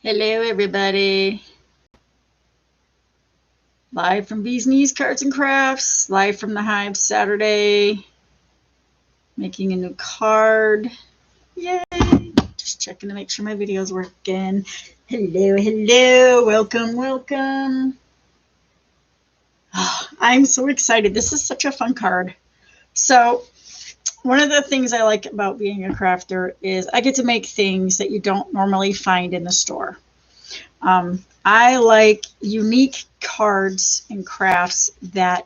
Hello, everybody. Live from Bees Knees Cards and Crafts, live from the Hive Saturday. Making a new card. Yay! Just checking to make sure my video's working. Hello, hello. Welcome, welcome. Oh, I'm so excited. This is such a fun card. So, one of the things I like about being a crafter is I get to make things that you don't normally find in the store. I like unique cards and crafts that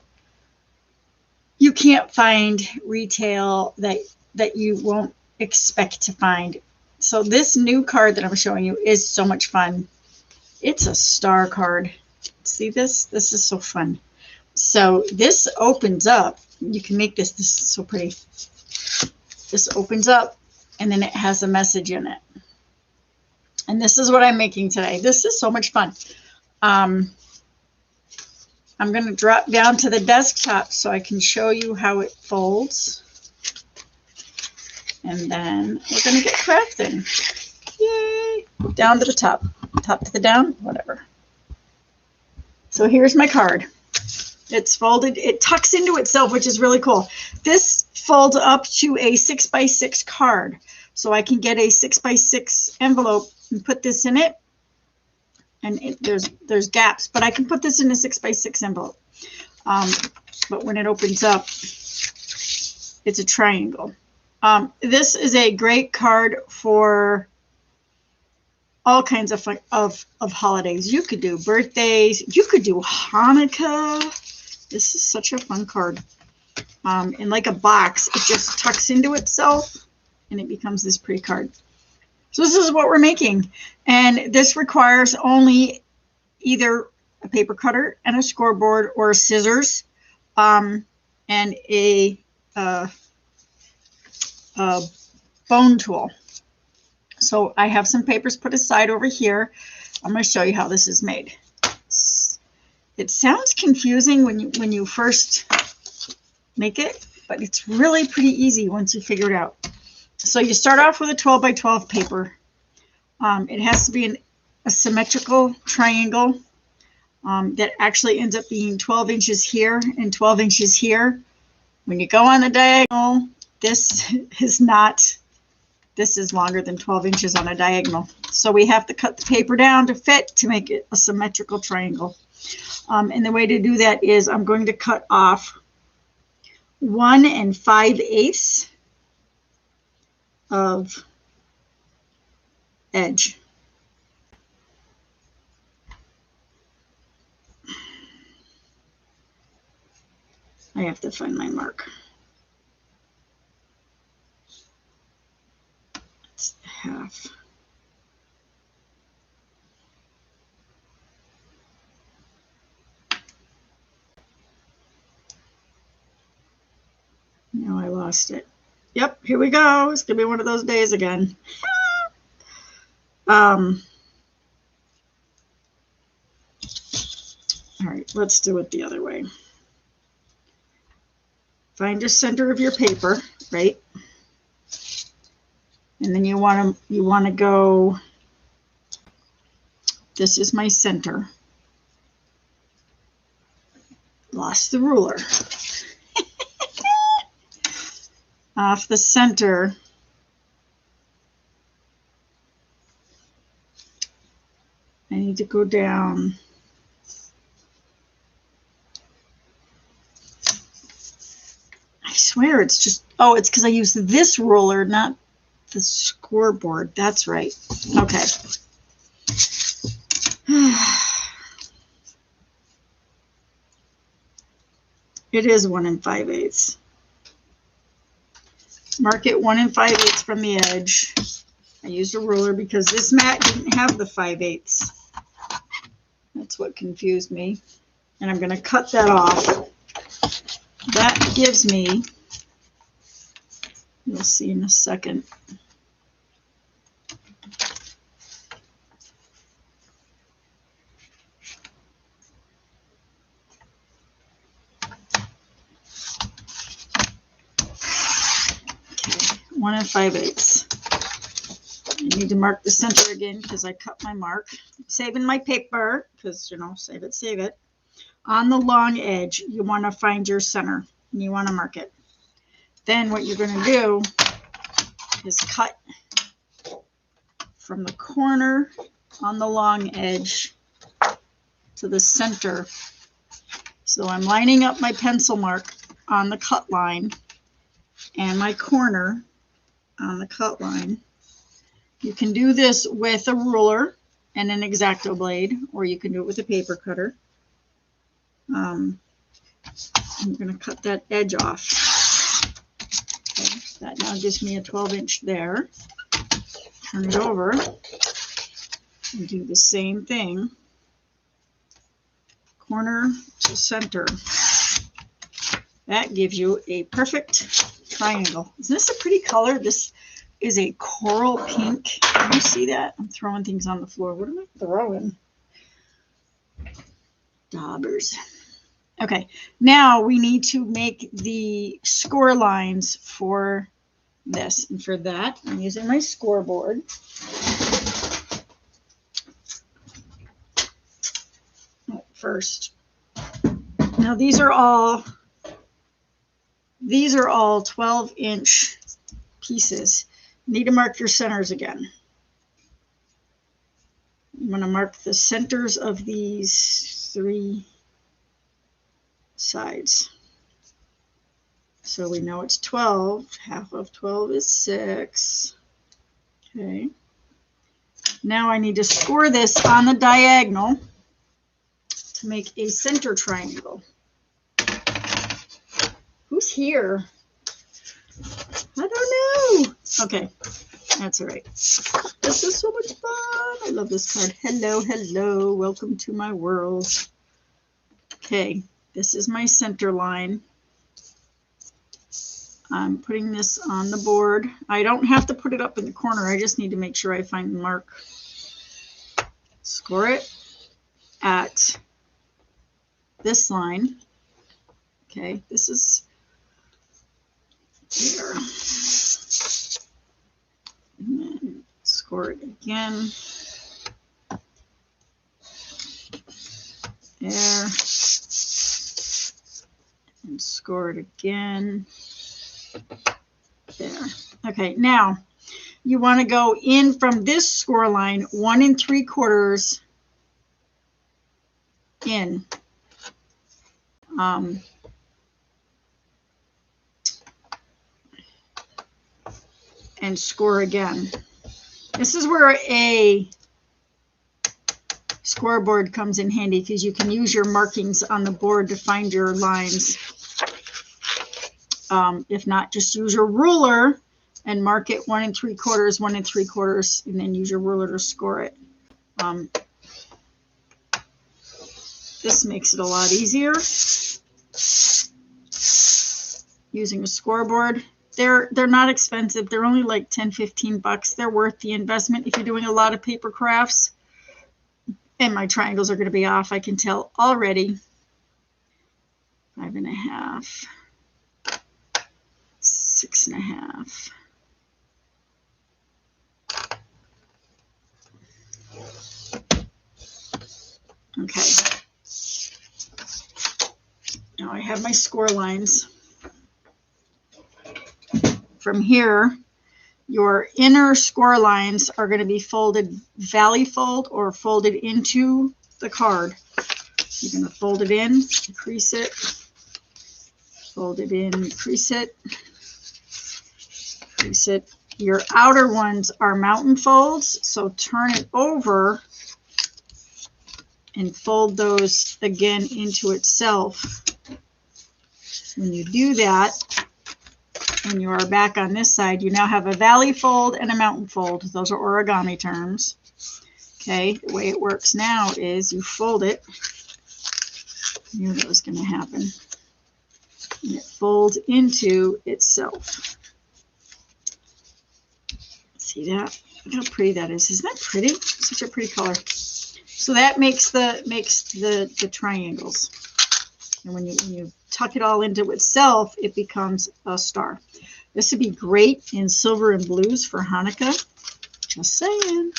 you can't find retail, that you won't expect to find. So this new card that I'm showing you is so much fun. It's a star card. See this? This is so fun. So this opens up. You can make this. This is so pretty. This opens up and then it has a message in it. And this is what I'm making today. This is so much fun. I'm going to drop down to the desktop so I can show you how it folds. And then we're going to get crafting. Yay! Down to the top. Top to the down, whatever. So here's my card. It's folded. It tucks into itself, which is really cool. This folds up to a 6x6 card. So I can get a 6x6 envelope and put this in it. And there's gaps, but I can put this in a 6x6 envelope. But when it opens up, it's a triangle. This is a great card for all kinds of fun, of holidays. You could do birthdays. You could do Hanukkah. This is such a fun card. In like a box, it just tucks into itself, and it becomes this pretty card. So this is what we're making. And this requires only either a paper cutter and a scoreboard or scissors and a bone tool. So I have some papers put aside over here. I'm going to show you how this is made. It sounds confusing when you first make it, but it's really pretty easy once you figure it out. So you start off with a 12 by 12 paper. It has to be a symmetrical triangle that actually ends up being 12 inches here and 12 inches here. When you go on the diagonal, this is longer than 12 inches on a diagonal. So we have to cut the paper down to fit to make it a symmetrical triangle. And the way to do that is I'm going to cut off 1 5/8 of edge. I have to find my mark. It's half. Now I lost it. Yep, here we go. It's going to be one of those days again. All right, let's do it the other way. Find the center of your paper, right? And then you want to go, this is my center. Lost the ruler. Off the center, I need to go down. I swear it's just, oh, it's because I used this ruler, not the scoreboard. That's right. Okay. It is 1 5/8. Mark it 1 5/8 from the edge. I used a ruler because this mat didn't have the 5/8. That's what confused me. And I'm going to cut that off. That gives me, you'll see in a second, okay, 1 5/8. I need to mark the center again because I cut my mark. Saving my paper because, you know, save it, save it. On the long edge, you want to find your center and you want to mark it. Then what you're going to do is cut from the corner on the long edge to the center. So I'm lining up my pencil mark on the cut line and my corner on the cut line. You can do this with a ruler and an X-Acto blade, or you can do it with a paper cutter. I'm going to cut that edge off. Okay, that now gives me a 12-inch there. Turn it over and do the same thing. Corner to center. That gives you a perfect triangle. Isn't this a pretty color? This is a coral pink. Can you see that? I'm throwing things on the floor. What am I throwing? Daubers. Okay, now we need to make the score lines for this. And for that, I'm using my scoreboard. First. Now these are all 12-inch pieces. You need to mark your centers again. I'm going to mark the centers of these 3 sides. So we know it's 12. Half of 12 is 6. Okay. Now I need to score this on the diagonal to make a center triangle. Who's here? I don't know. Okay, that's all right. This is so much fun. I love this card. Hello, hello. Welcome to my world. Okay, this is my center line. I'm putting this on the board. I don't have to put it up in the corner. I just need to make sure I find the mark. Score it at this line. Okay, this is here. And then score it again. There. And score it again. There. Okay, now you want to go in from this score line 1 3/4 in. And score again. This is where a scoreboard comes in handy because you can use your markings on the board to find your lines. If not, just use your ruler and mark it 1 3/4, 1 3/4, and then use your ruler to score it. This makes it a lot easier. Using a scoreboard. They're not expensive. They're only like 10, 15 bucks. They're worth the investment if you're doing a lot of paper crafts. And my triangles are going to be off. I can tell already. 5 1/2. 6 1/2. Okay. Now I have my score lines. From here, your inner score lines are going to be folded valley fold or folded into the card. You're going to fold it in, crease it, fold it in, crease it, crease it. Your outer ones are mountain folds, so turn it over and fold those again into itself. When you do that, when you are back on this side, you now have a valley fold and a mountain fold. Those are origami terms. Okay, the way it works now is you fold it. I knew that was going to happen. And it folds into itself. See that? Look how pretty that is. Isn't that pretty? Such a pretty color. So that makes the triangles. And when you tuck it all into itself, it becomes a star. This would be great in silver and blues for Hanukkah. Just saying.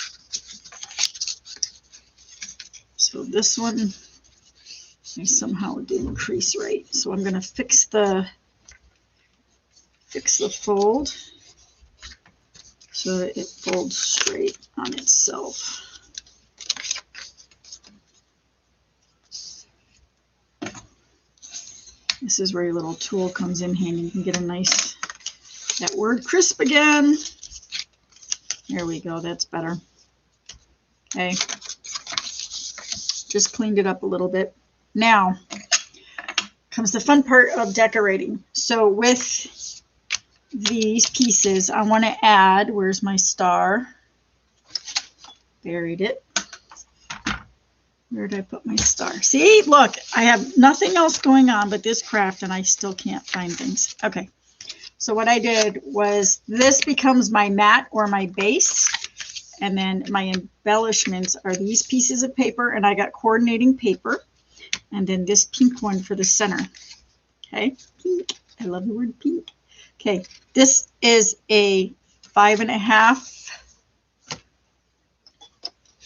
So this one, I somehow didn't crease right. So I'm going to fix the fold so that it folds straight on itself. This is where your little tool comes in handy. You can get a nice, that word crisp again. There we go, that's better. Okay, just cleaned it up a little bit. Now comes the fun part of decorating. So with these pieces, I want to add, where's my star? Buried it. Where did I put my star? See, look, I have nothing else going on but this craft and I still can't find things. Okay, so what I did was this becomes my mat or my base. And then my embellishments are these pieces of paper, and I got coordinating paper. And then this pink one for the center. Okay, pink. I love the word pink. Okay, this is a 5.5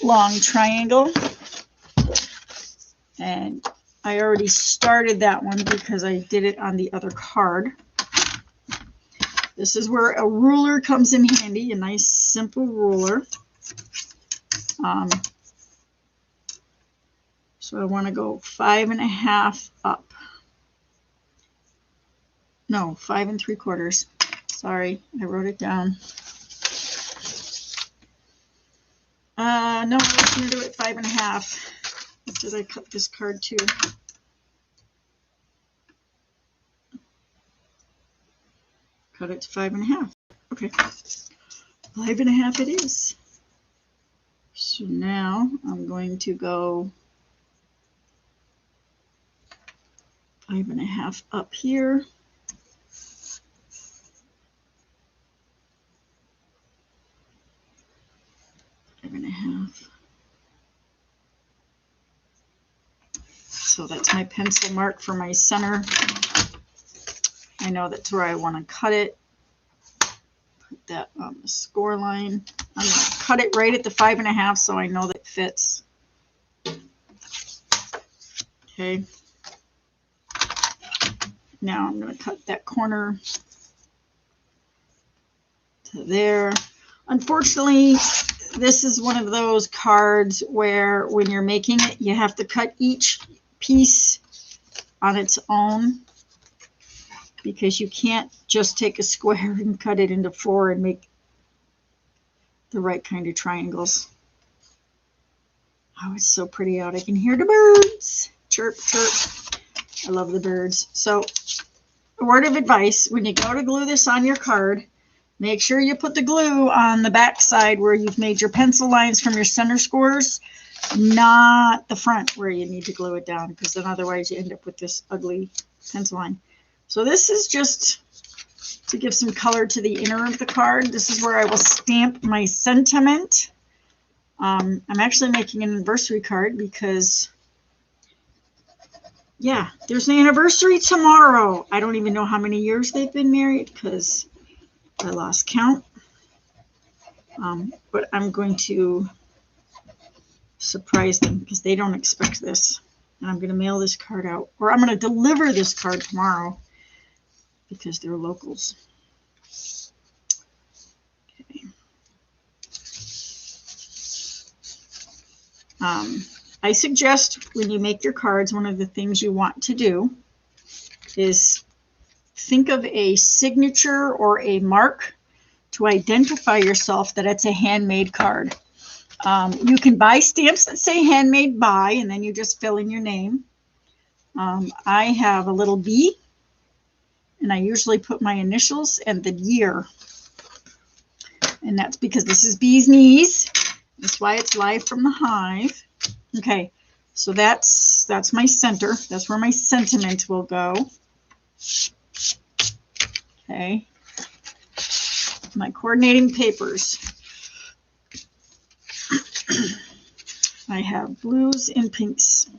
long triangle. And I already started that one because I did it on the other card. This is where a ruler comes in handy, a nice simple ruler. So I want to go 5.5 up. No, 5 3/4. Sorry, I wrote it down. No, I was going to do it 5.5. Did I cut this card too? Cut it to 5.5. Okay, 5.5 it is. So now I'm going to go 5.5 up here. So that's my pencil mark for my center. I know that's where I want to cut it. Put that on the score line. I'm going to cut it right at the 5.5 so I know that it fits. Okay. Now I'm going to cut that corner to there. Unfortunately, this is one of those cards where when you're making it, you have to cut each piece on its own because you can't just take a square and cut it into 4 and make the right kind of triangles. Oh, it's so pretty out. I can hear the birds. Chirp, chirp. I love the birds. So, a word of advice, when you go to glue this on your card, make sure you put the glue on the back side where you've made your pencil lines from your center scores, not the front where you need to glue it down, because then otherwise you end up with this ugly pencil line. So this is just to give some color to the inner of the card. This is where I will stamp my sentiment. I'm actually making an anniversary card because, yeah, there's an anniversary tomorrow. I don't even know how many years they've been married because I lost count. But I'm going to surprise them because they don't expect this. And I'm going to mail this card out, or I'm going to deliver this card tomorrow because they're locals. Okay. I suggest when you make your cards, one of the things you want to do is think of a signature or a mark to identify yourself that it's a handmade card. You can buy stamps that say handmade by, and then you just fill in your name. I have a little B, and I usually put my initials and the year. And that's because this is Bee's Knees. That's why it's live from the Hive. Okay, so that's my center. That's where my sentiment will go. Okay. My coordinating papers. I have blues and pinks.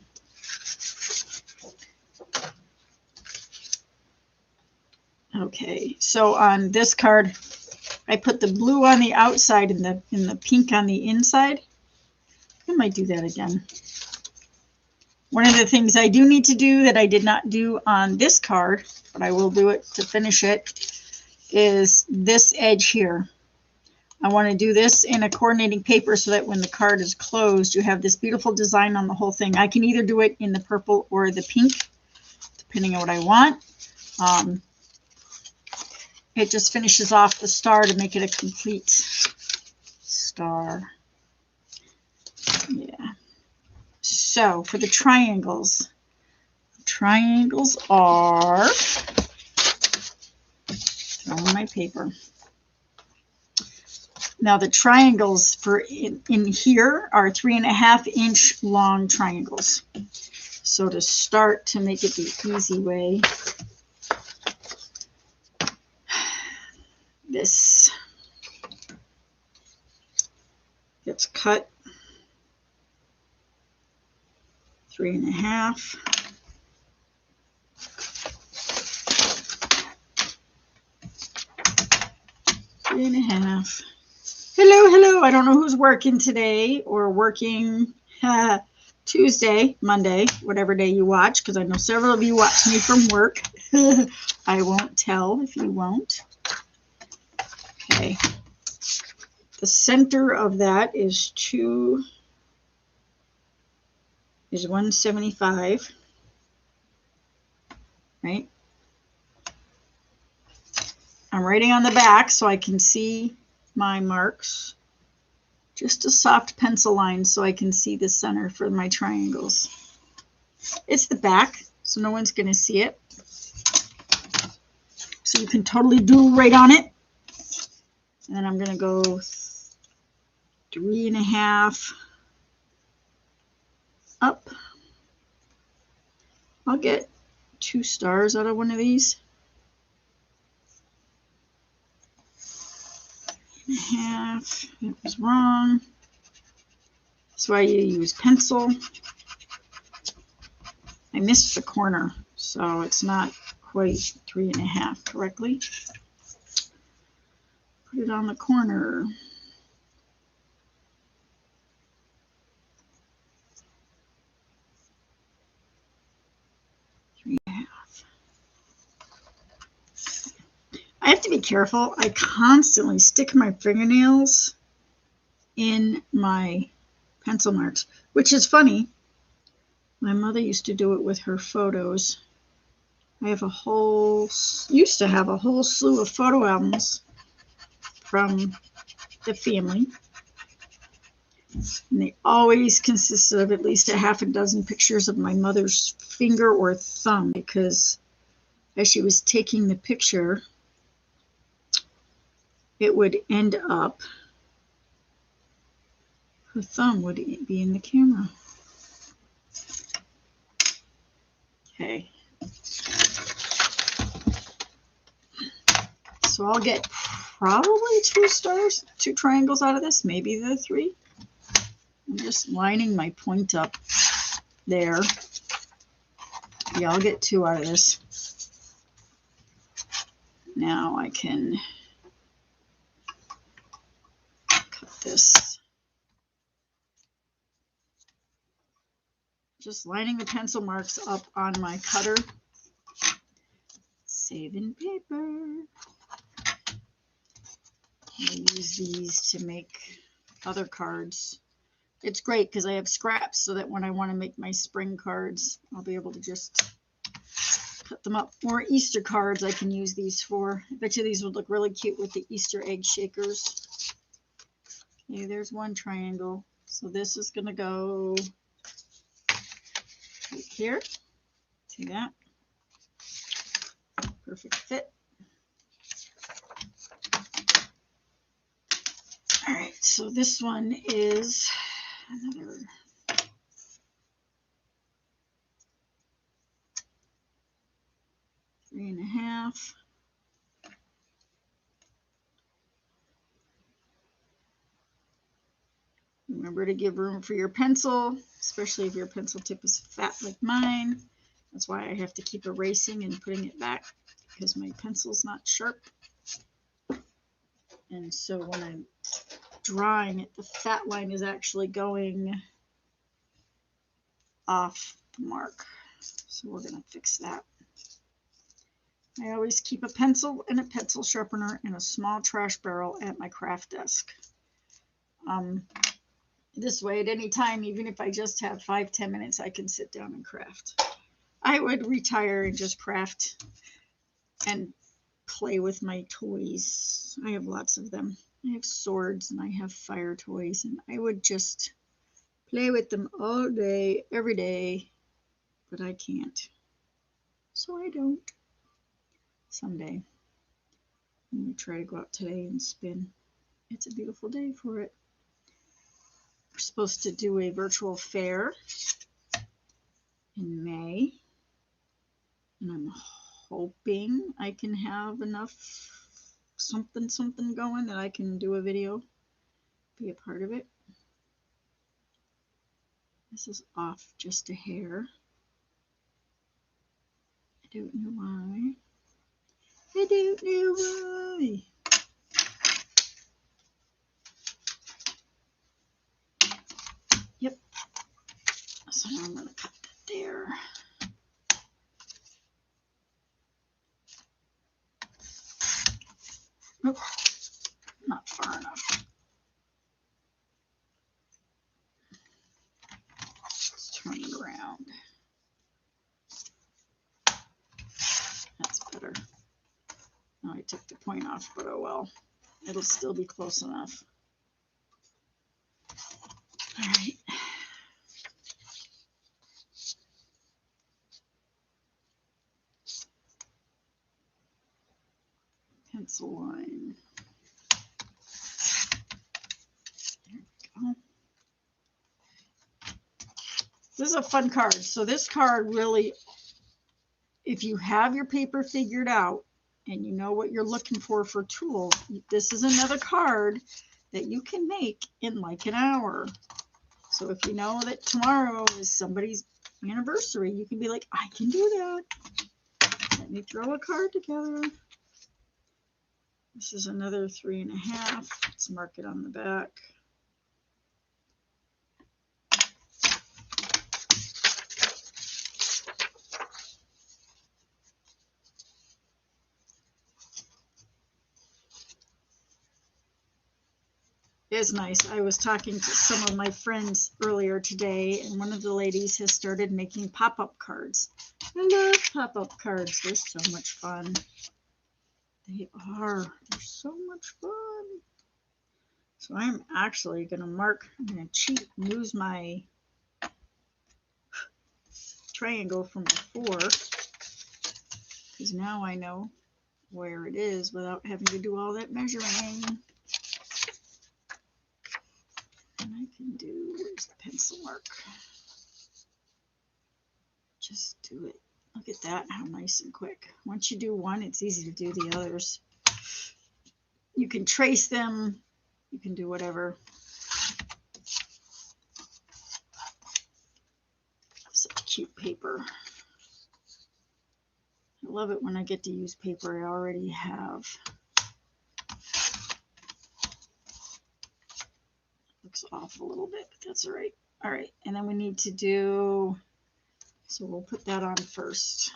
Okay, so on this card, I put the blue on the outside and the pink on the inside. I might do that again. One of the things I do need to do that I did not do on this card, but I will do it to finish it, is this edge here. I want to do this in a coordinating paper so that when the card is closed, you have this beautiful design on the whole thing. I can either do it in the purple or the pink, depending on what I want. It just finishes off the star to make it a complete star. Yeah. So for the triangles are on my paper. Now the triangles for in here are 3.5 inch long triangles. So to start, to make it the easy way, this gets cut 3.5. Hello, hello. I don't know who's working today or working Tuesday, Monday, whatever day you watch, because I know several of you watch me from work. I won't tell if you won't. Okay. The center of that is 175, right? I'm writing on the back so I can see my marks. Just a soft pencil line so I can see the center for my triangles. It's the back, so no one's going to see it. So you can totally doodle right on it. And then I'm going to go 3.5 up. I'll get 2 stars out of one of these. 3.5. It was wrong. That's why you use pencil. I missed the corner, so it's not quite 3.5 correctly. Put it on the corner. I have to be careful. I constantly stick my fingernails in my pencil marks, which is funny. My mother used to do it with her photos. I have used to have a whole slew of photo albums from the family. And they always consisted of at least a half a dozen pictures of my mother's finger or thumb, because as she was taking the picture, it would end up, her thumb would be in the camera. Okay. So I'll get probably 2 stars, 2 triangles out of this, maybe the 3. I'm just lining my point up there. Yeah, I'll get 2 out of this. Now I can cut this. Just lining the pencil marks up on my cutter. Saving paper. I use these to make other cards. It's great because I have scraps so that when I want to make my spring cards, I'll be able to just cut them up. Or Easter cards I can use these for. I bet you these would look really cute with the Easter egg shakers. Okay, there's one triangle. So this is going to go right here. See that? Perfect fit. All right, so this one is another 3.5. Remember to give room for your pencil, especially if your pencil tip is fat like mine. That's why I have to keep erasing and putting it back, because my pencil's not sharp. And so when I'm drawing it, the fat line is actually going off the mark. So we're going to fix that. I always keep a pencil and a pencil sharpener and a small trash barrel at my craft desk. This way, at any time, even if I just have 5-10 minutes, I can sit down and craft. I would retire and just craft and play with my toys. I have lots of them. I have swords and I have fire toys, and I would just play with them all day, every day, but I can't. So I don't. Someday. I'm going to try to go out today and spin. It's a beautiful day for it. We're supposed to do a virtual fair in May, and I'm hoping I can have enough something going that I can do a video, be a part of it. This is off just a hair. I don't know why. I don't know why. Yep. So now I'm going to cut that there. Nope. Not far enough. Let's turn it around. That's better. Now I took the point off, but oh well. It'll still be close enough. All right. Pencil line. There we go. This is a fun card. So this card really, if you have your paper figured out and you know what you're looking for tools, this is another card that you can make in like an hour. So if you know that tomorrow is somebody's anniversary, you can be like, I can do that. Let me throw a card together. This is another 3.5. Let's mark it on the back. It's nice. I was talking to some of my friends earlier today, and one of the ladies has started making pop-up cards. I love pop-up cards. They're so much fun. They are. They're so much fun. So I'm actually going to I'm going to cheat and use my triangle from before, because now I know where it is without having to do all that measuring. And I can do, where's the pencil mark? Just do it. Look at that, how nice and quick. Once you do one, it's easy to do the others. You can trace them. You can do whatever. Such cute paper. I love it when I get to use paper I already have. Looks off a little bit, but that's all right. All right, and then we need to do, so we'll put that on first.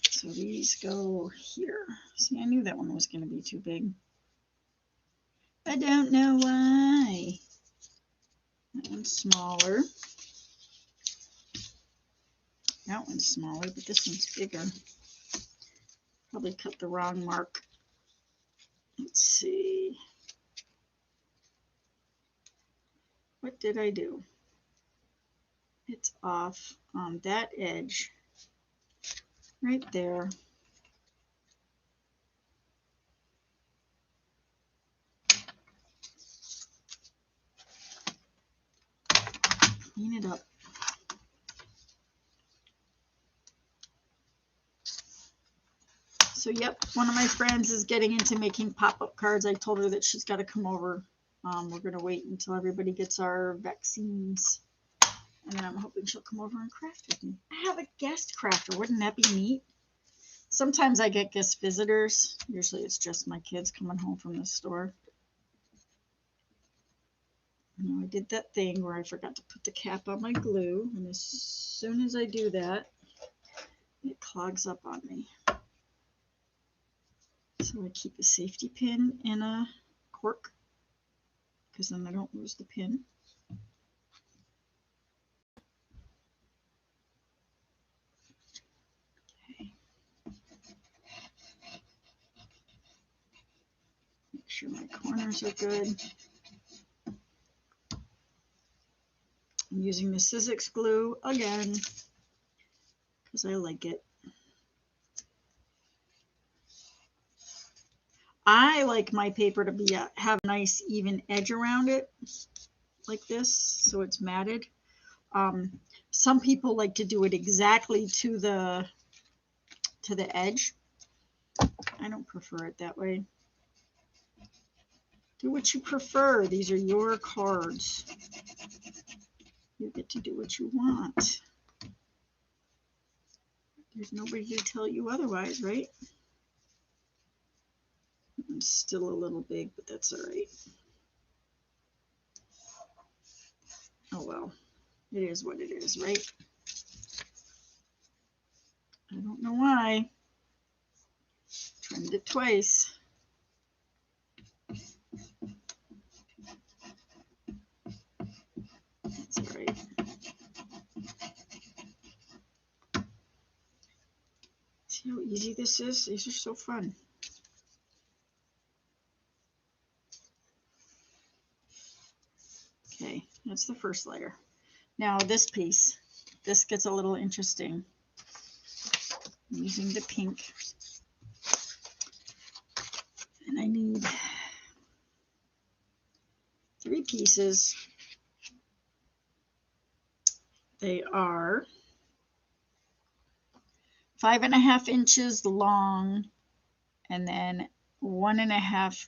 So these go here. See, I knew that one was going to be too big. I don't know why. That one's smaller. That one's smaller, but this one's bigger. Probably cut the wrong mark. Let's see. What did I do? It's off on that edge right there. Clean it up. So yep, one of my friends is getting into making pop-up cards. I told her that she's got to come over. We're going to wait until everybody gets our vaccines. And then I'm hoping she'll come over and craft with me. I have a guest crafter. Wouldn't that be neat? Sometimes I get guest visitors. Usually it's just my kids coming home from the store. Now I did that thing where I forgot to put the cap on my glue, and as soon as I do that, it clogs up on me. So I keep a safety pin in a cork, because then I don't lose the pin. Okay. Make sure my corners are good. I'm using the Sizzix glue again, because I like it. I like my paper to be have a nice even edge around it, like this, so it's matted. Some people like to do it exactly to the edge. I don't prefer it that way. Do what you prefer. These are your cards. You get to do what you want. There's nobody to tell you otherwise, right? It's still a little big, but that's all right. Oh well, it is what it is, right? I don't know why. Trimmed it twice. That's all right. See how easy this is? These are so fun. Okay, that's the first layer. Now this piece, this gets a little interesting. I'm using the pink. And I need 3 pieces. They are 5.5 inches long and then 1.5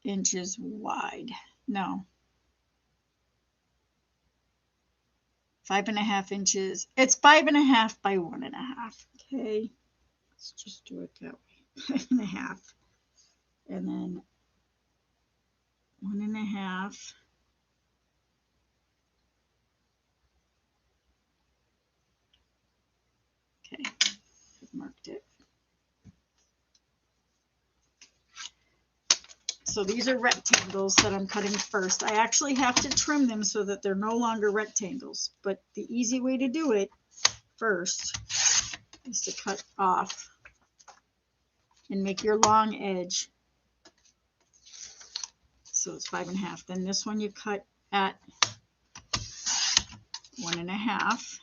inches wide. No. 5.5 inches. It's 5.5 by 1.5. Okay. Let's just do it that way. 5.5. And then 1.5. Okay. I've marked it. So these are rectangles that I'm cutting first. I actually have to trim them so that they're no longer rectangles. But the easy way to do it first is to cut off and make your long edge. So it's 5.5. Then this one you cut at 1.5.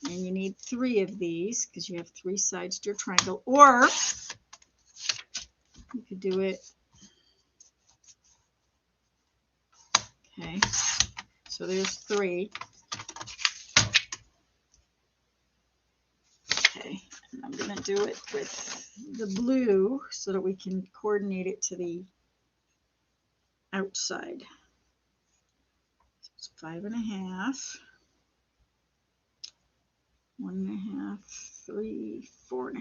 And you need 3 of these because you have 3 sides to your triangle. Or you could do it. Okay. So there's 3. Okay. And I'm going to do it with the blue so that we can coordinate it to the outside. So it's 5.5. 1.5, 3, 4.5.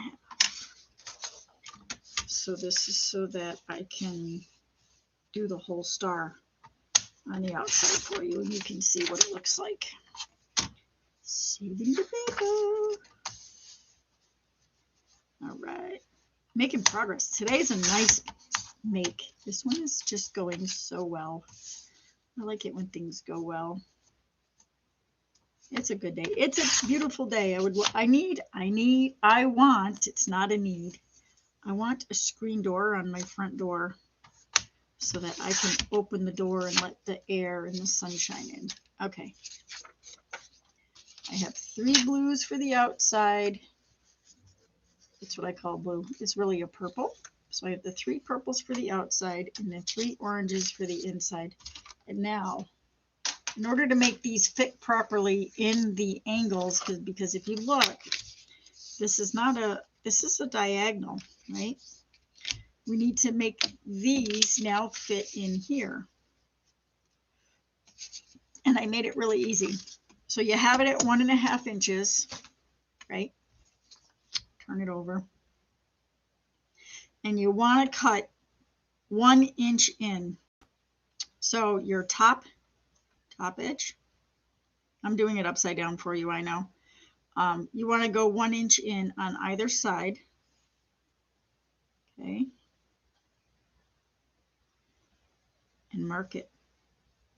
So this is so that I can do the whole star on the outside for you, and you can see what it looks like. Saving the paper. All right, making progress. Today's a nice make. This one is just going so well. I like it when things go well. It's a good day. It's a beautiful day. I want, it's not a need. I want a screen door on my front door so that I can open the door and let the air and the sunshine in. Okay. I have 3 blues for the outside. That's what I call blue. It's really a purple. So I have the 3 purples for the outside and the 3 oranges for the inside. And now, in order to make these fit properly in the angles, because if you look, this is a diagonal, right? We need to make these now fit in here. And I made it really easy. So you have it at 1.5 inches, right? Turn it over. and you want to cut 1 inch in. So your top edge, I'm doing it upside down for you, I know. You want to go 1 inch in on either side. Okay. And mark it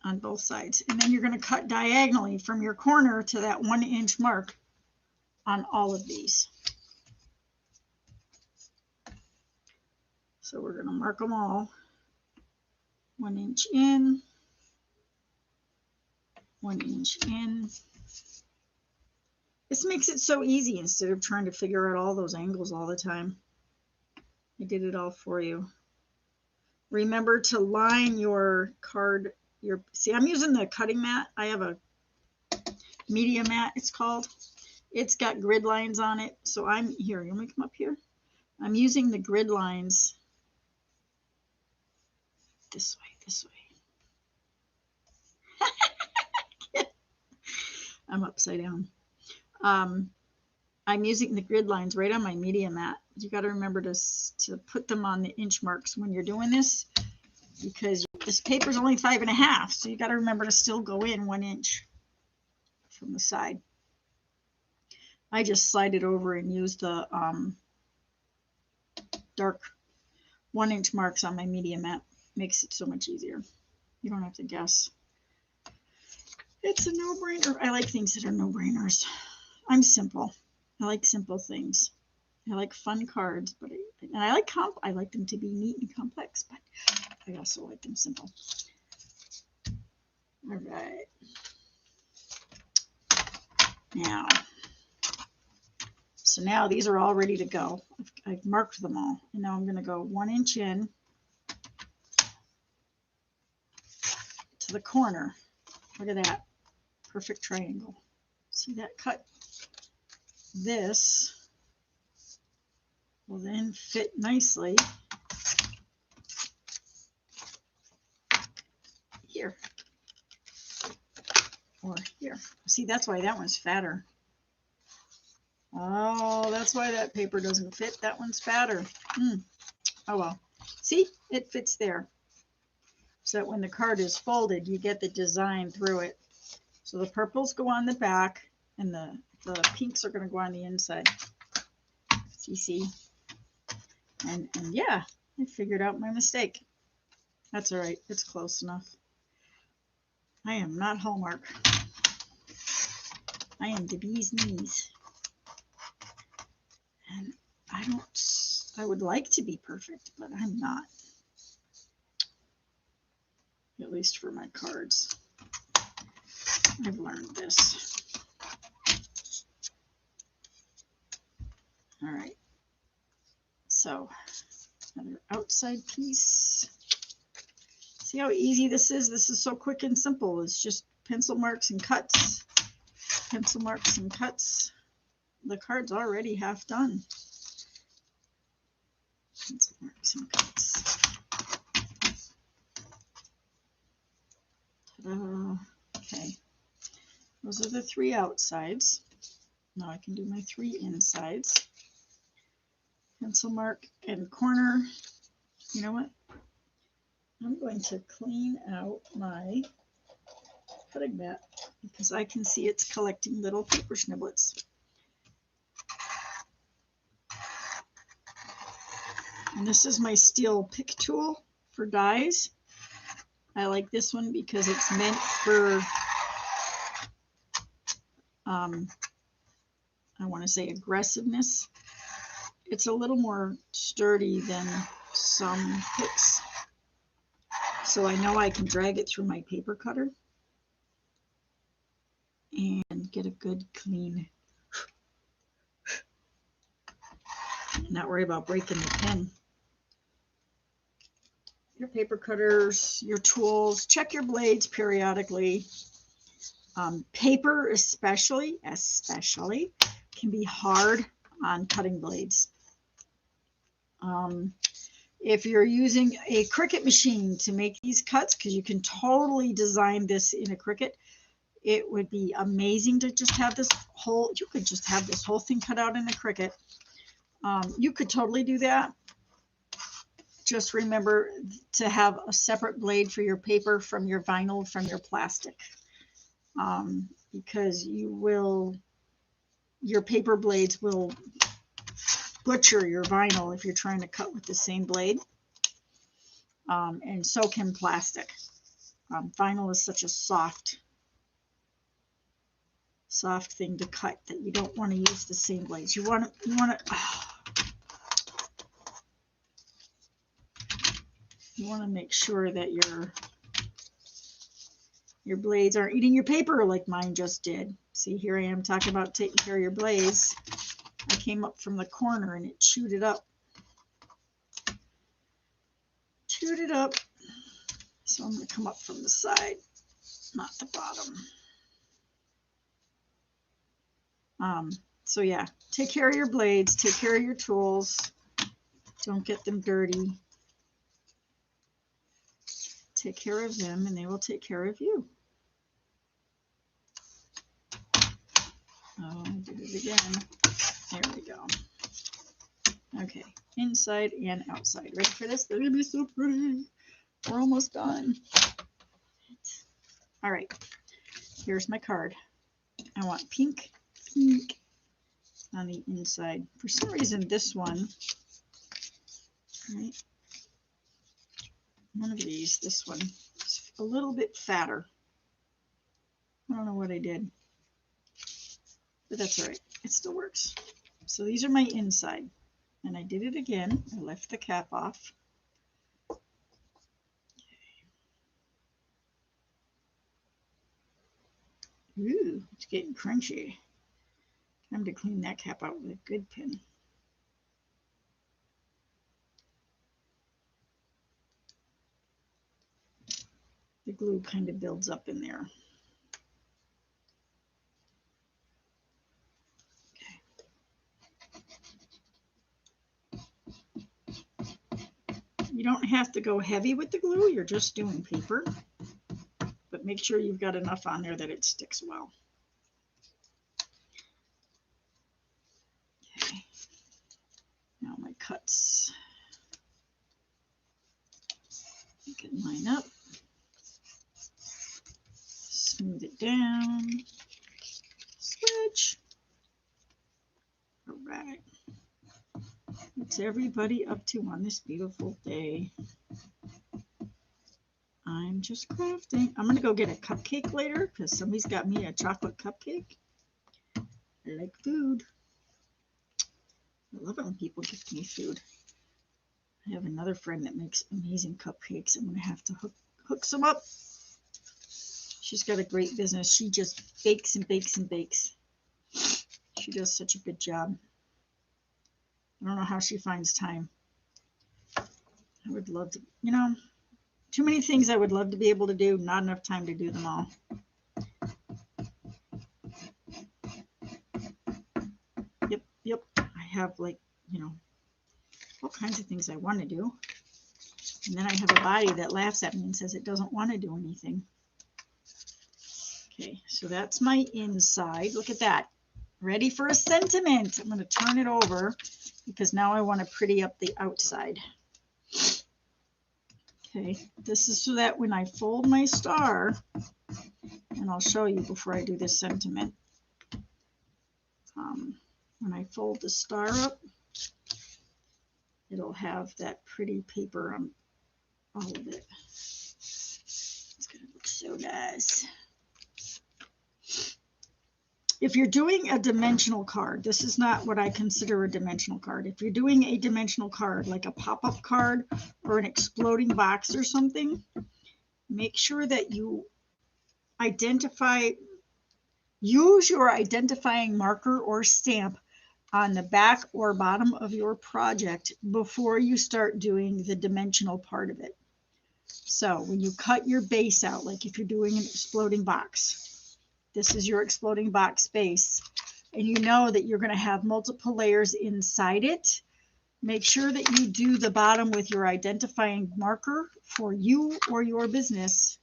on both sides. And then you're going to cut diagonally from your corner to that 1 inch mark on all of these. So we're going to mark them all. 1 inch in, 1 inch in. This makes it so easy instead of trying to figure out all those angles all the time. I did it all for you. Remember to line your card. See, I'm using the cutting mat. I have a media mat, it's called. It's got grid lines on it. So I'm here. You want me to come up here? I'm using the grid lines this way, this way. I'm upside down. I'm using the grid lines right on my media mat. You got to remember to put them on the inch marks when you're doing this, because this paper is only 5.5, so you got to remember to still go in 1 inch from the side. I just slide it over and use the dark 1 inch marks on my media mat. Makes it so much easier. You don't have to guess. It's a no-brainer. I like things that are no-brainers. I'm simple. I like simple things. I like fun cards, but I like them to be neat and complex, but I also like them simple. All right. So now these are all ready to go. I've marked them all, and now I'm going to go 1 inch in to the corner. Look at that. Perfect triangle. See that cut? This will then fit nicely here or here. See, that's why that one's fatter. Oh, that's why that paper doesn't fit. That one's fatter. Oh well. See, it fits there. So that when the card is folded, you get the design through it. So the purples go on the back, and the pinks are going to go on the inside. See? And yeah, I figured out my mistake. That's all right. It's close enough. I am not Hallmark. I am the bee's knees. And I would like to be perfect, but I'm not. At least for my cards. I've learned this. All right. So another outside piece. See how easy this is? This is so quick and simple. It's just pencil marks and cuts. Pencil marks and cuts. The card's already half done. Pencil marks and cuts. Ta-da. Okay. Those are the 3 outsides. Now I can do my 3 insides. Pencil mark and corner. You know what? I'm going to clean out my cutting mat because I can see it's collecting little paper sniblets. And this is my steel pick tool for dies. I like this one because it's meant for, I want to say aggressiveness. It's a little more sturdy than some picks. So I know I can drag it through my paper cutter and get a good clean. Not worry about breaking the pen. Your paper cutters, your tools, check your blades periodically. Paper especially can be hard on cutting blades. If you're using a Cricut machine to make these cuts, because you can totally design this in a Cricut, it would be amazing to just have this whole, you could just have this whole thing cut out in a Cricut. You could totally do that. just remember to have a separate blade for your paper from your vinyl, from your plastic, because your paper blades will butcher your vinyl if you're trying to cut with the same blade, and so can plastic. Vinyl is such a soft thing to cut that you don't want to use the same blades. You want to make sure that your blades aren't eating your paper like mine just did. See, here I am talking about taking care of your blades. I came up from the corner and it chewed it up. So I'm going to come up from the side, not the bottom. So yeah, take care of your blades, take care of your tools. Don't get them dirty. Take care of them and they will take care of you. Oh, I did it again. There we go. Okay, inside and outside. Ready for this? They're going to be so pretty. We're almost done. All right, here's my card. I want pink on the inside. For some reason, this one, right? One of these, this one, is a little bit fatter. I don't know what I did, but that's all right. It still works. So these are my inside, and I did it again. I left the cap off. Ooh, it's getting crunchy. Time to clean that cap out with a good pin. The glue kind of builds up in there. You don't have to go heavy with the glue, you're just doing paper, but make sure you've got enough on there that it sticks well. Okay, now my cuts. I can line up, smooth it down, switch. All right. What's everybody up to on this beautiful day? I'm just crafting. I'm going to go get a cupcake later because somebody's got me a chocolate cupcake. I like food. I love it when people give me food. I have another friend that makes amazing cupcakes. I'm going to have to hook some up. She's got a great business. She just bakes and bakes and bakes. She does such a good job. I don't know how she finds time. I would love to, you know, too many things I would love to be able to do, not enough time to do them all. Yep. I have, like, you know, all kinds of things I want to do. And then I have a body that laughs at me and says it doesn't want to do anything. Okay, so that's my inside. Look at that. Ready for a sentiment. I'm going to turn it over because now I want to pretty up the outside. Okay, this is so that when I fold my star, and I'll show you before I do this sentiment, when I fold the star up, it'll have that pretty paper on all of it. It's going to look so nice. If you're doing a dimensional card, this is not what I consider a dimensional card. If you're doing a dimensional card, like a pop-up card or an exploding box or something, make sure that you use your identifying marker or stamp on the back or bottom of your project before you start doing the dimensional part of it. So when you cut your base out, like if you're doing an exploding box, this is your exploding box base, and you know that you're going to have multiple layers inside it. Make sure that you do the bottom with your identifying marker for you or your business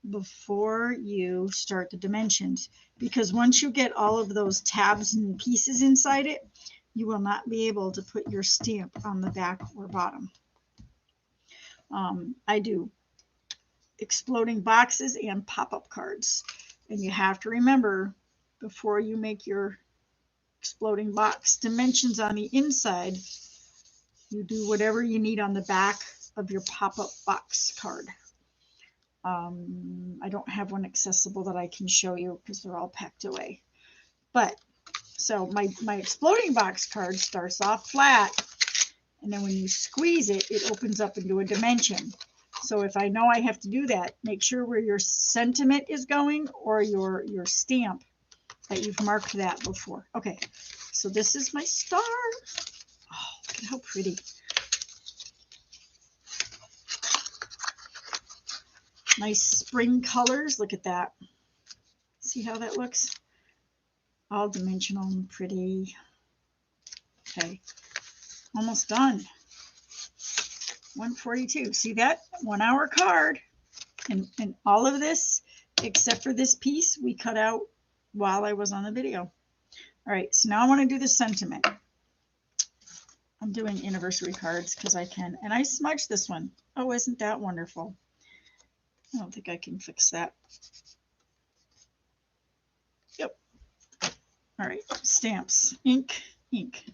before you start the dimensions, because once you get all of those tabs and pieces inside it, you will not be able to put your stamp on the back or bottom. I do exploding boxes and pop-up cards. And you have to remember, before you make your exploding box dimensions on the inside, you do whatever you need on the back of your pop-up box card. I don't have one accessible that I can show you because they're all packed away. But so my exploding box card starts off flat, and then when you squeeze it, it opens up into a dimension. So if I know I have to do that, make sure where your sentiment is going or your stamp that you've marked that before. Okay, so this is my star. Oh, look at how pretty. Nice spring colors. Look at that. See how that looks? All dimensional and pretty. Okay, almost done. 142. See that? 1 hour card. And all of this, except for this piece, we cut out while I was on the video. All right, so now I want to do the sentiment. I'm doing anniversary cards because I can. And I smudged this one. Oh, isn't that wonderful? I don't think I can fix that. Yep. All right, stamps, ink, ink.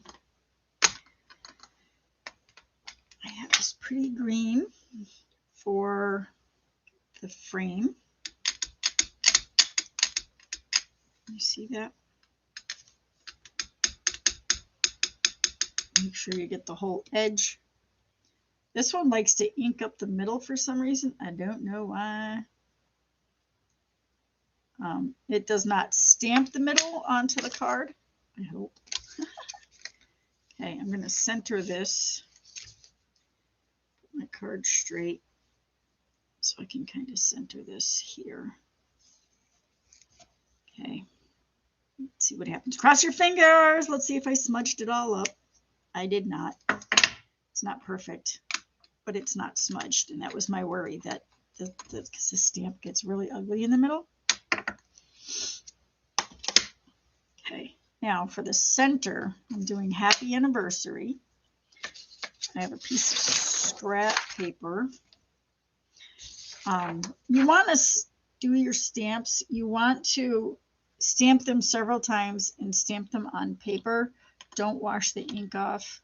I have this pretty green for the frame. You see that? Make sure you get the whole edge. This one likes to ink up the middle for some reason. I don't know why. It does not stamp the middle onto the card, I hope. Okay, I'm going to center this. Put my card straight so I can kind of center this here. Okay, let's see what happens. Cross your fingers. Let's see if I smudged it all up. I did not. It's not perfect, but it's not smudged, and that was my worry, that the stamp gets really ugly in the middle. Okay, now for the center, I'm doing happy anniversary. I have a piece of scrap paper. You want to do your stamps. You want to stamp them several times and stamp them on paper. Don't wash the ink off,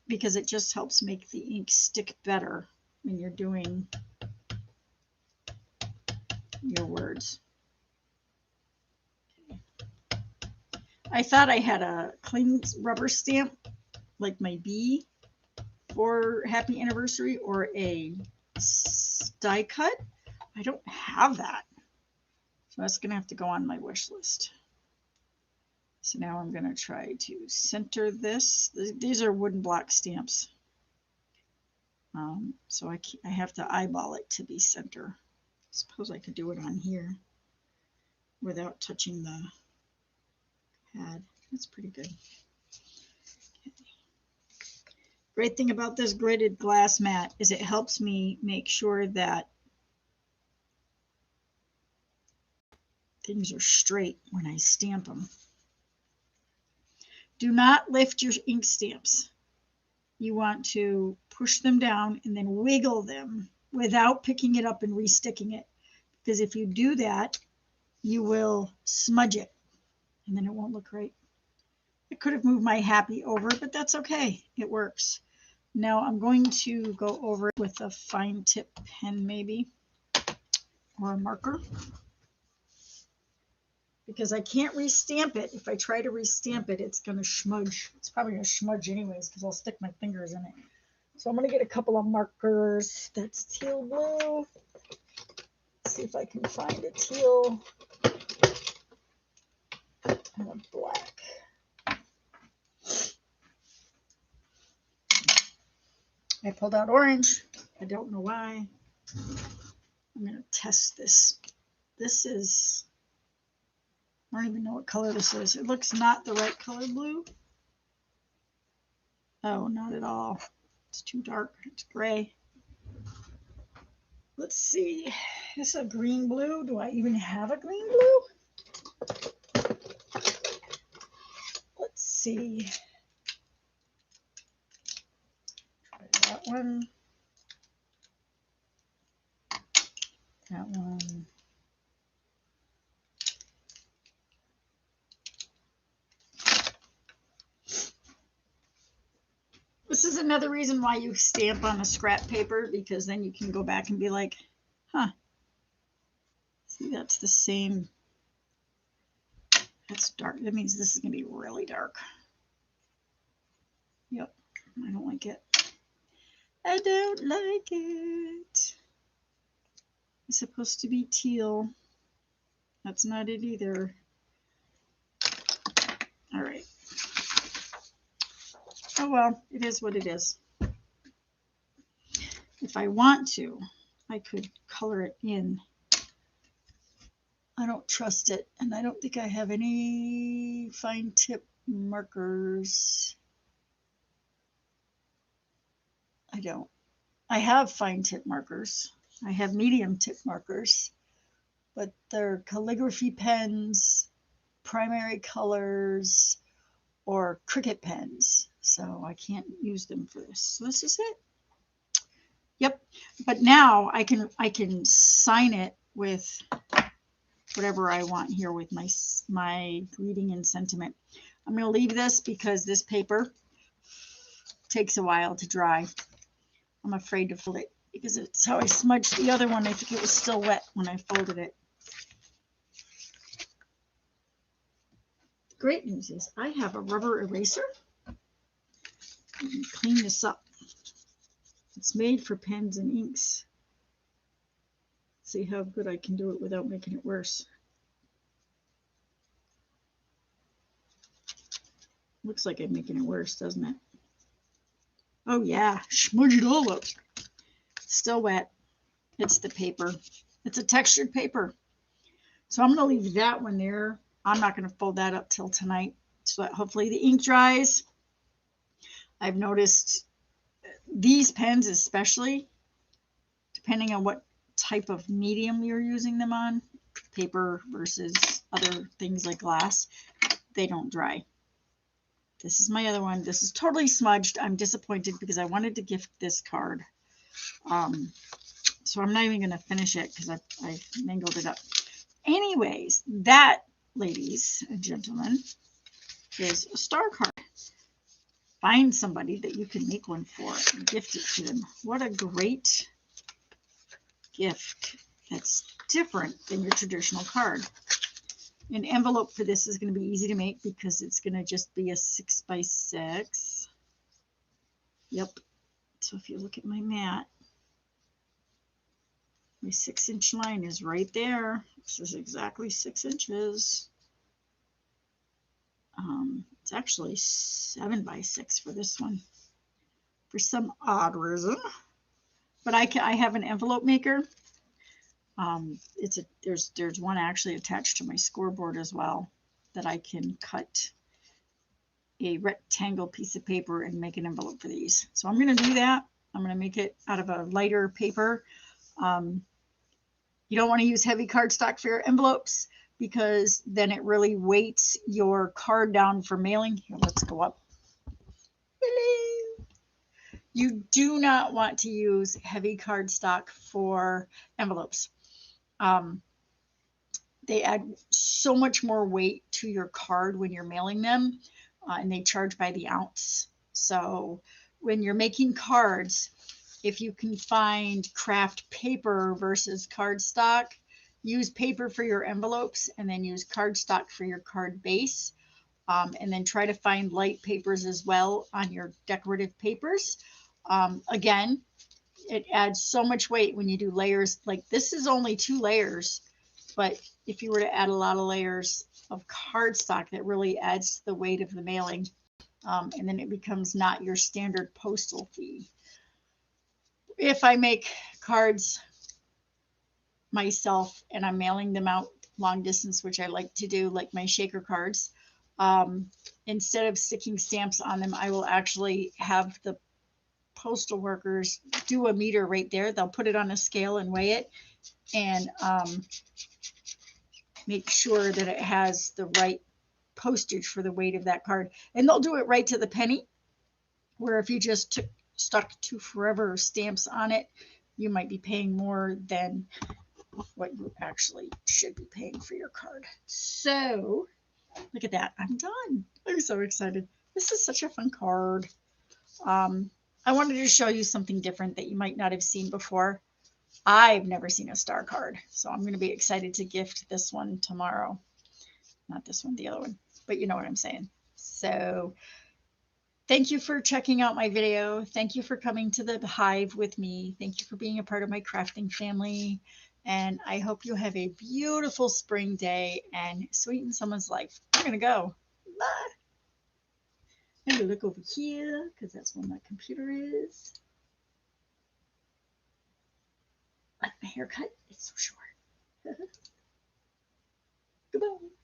because it just helps make the ink stick better when you're doing your words. I thought I had a clean rubber stamp, like my B for happy anniversary, or a die cut. I don't have that. So that's going to have to go on my wish list. So now I'm going to try to center this. These are wooden block stamps. So I have to eyeball it to be center. I suppose I could do it on here without touching the pad. That's pretty good. Okay. Great thing about this graded glass mat is it helps me make sure that things are straight when I stamp them. Do not lift your ink stamps. You want to push them down and then wiggle them without picking it up and resticking it. Because if you do that, you will smudge it and then it won't look right. I could have moved my happy over, but that's okay. It works. Now I'm going to go over it with a fine tip pen maybe, or a marker, because I can't restamp it. If I try to restamp it, it's going to smudge. It's probably going to smudge anyways because I'll stick my fingers in it. So I'm going to get a couple of markers. That's teal blue. Let's see if I can find a teal and a black. I pulled out orange. I don't know why. I'm going to test this. This is, I don't even know what color this is. It looks not the right color blue. Oh, not at all. It's too dark. It's gray. Let's see. This is a green blue. Do I even have a green blue? Let's see. Try it out. that one. That one. This is another reason why you stamp on a scrap paper, because then you can go back and be like, huh, see, that's the same. That's dark. That means this is going to be really dark. Yep, I don't like it. I don't like it. It's supposed to be teal. That's not it either. All right. Oh well, it is what it is. If I want to, I could color it in. I don't trust it, and I don't think I have any fine tip markers. I don't. I have fine tip markers. I have medium tip markers, but they're calligraphy pens, primary colors, or Cricut pens. So I can't use them for this. So this is it. Yep. But now I can sign it with whatever I want here with my greeting and sentiment. I'm going to leave this because this paper takes a while to dry. I'm afraid to fold it because it's how I smudged the other one. I think it was still wet when I folded it. Great news is I have a rubber eraser. Let me clean this up. It's made for pens and inks. See how good I can do it without making it worse. Looks like I'm making it worse, doesn't it? Oh yeah, smudge it all up. Still wet. It's the paper. It's a textured paper. So I'm going to leave that one there. I'm not going to fold that up till tonight, so that hopefully the ink dries. I've noticed these pens especially, depending on what type of medium you're using them on, paper versus other things like glass, they don't dry. This is my other one. This is totally smudged. I'm disappointed because I wanted to gift this card. So I'm not even going to finish it because I mangled it up. Anyways, that, ladies and gentlemen, is a star card. Find somebody that you can make one for and gift it to them. What a great gift that's different than your traditional card. An envelope for this is going to be easy to make because it's going to just be a 6x6. Yep. So if you look at my mat, my 6-inch line is right there. This is exactly 6 inches. It's actually 7x6 for this one, for some odd reason. But I have an envelope maker. There's one actually attached to my scoreboard as well that I can cut a rectangle piece of paper and make an envelope for these. So I'm going to do that. I'm going to make it out of a lighter paper. You don't want to use heavy cardstock for your envelopes because then it really weights your card down for mailing. Here, let's go up. Hello. You do not want to use heavy cardstock for envelopes. They add so much more weight to your card when you're mailing them, and they charge by the ounce. So when you're making cards, if you can find craft paper versus cardstock, use paper for your envelopes and then use cardstock for your card base. And then try to find light papers as well on your decorative papers. Again, it adds so much weight when you do layers. Like this is only 2 layers, but if you were to add a lot of layers of cardstock, that really adds to the weight of the mailing. And then it becomes not your standard postal fee. If I make cards myself and I'm mailing them out long distance, which I like to do, like my shaker cards, instead of sticking stamps on them, I will actually have the postal workers do a meter right there. They'll put it on a scale and weigh it and make sure that it has the right postage for the weight of that card. And they'll do it right to the penny, where if you just stuck to forever stamps on it, you might be paying more than what you actually should be paying for your card. So look at that. I'm done. I'm so excited. This is such a fun card. I wanted to show you something different that you might not have seen before. I've never seen a star card, so I'm going to be excited to gift this one tomorrow. Not this one, the other one, but you know what I'm saying. So thank you for checking out my video. Thank you for coming to the Hive with me. Thank you for being a part of my crafting family. And I hope you have a beautiful spring day and sweeten someone's life. I'm going to go. Bye. I'm going to look over here because that's where my computer is. Like my haircut, it's so short. Goodbye.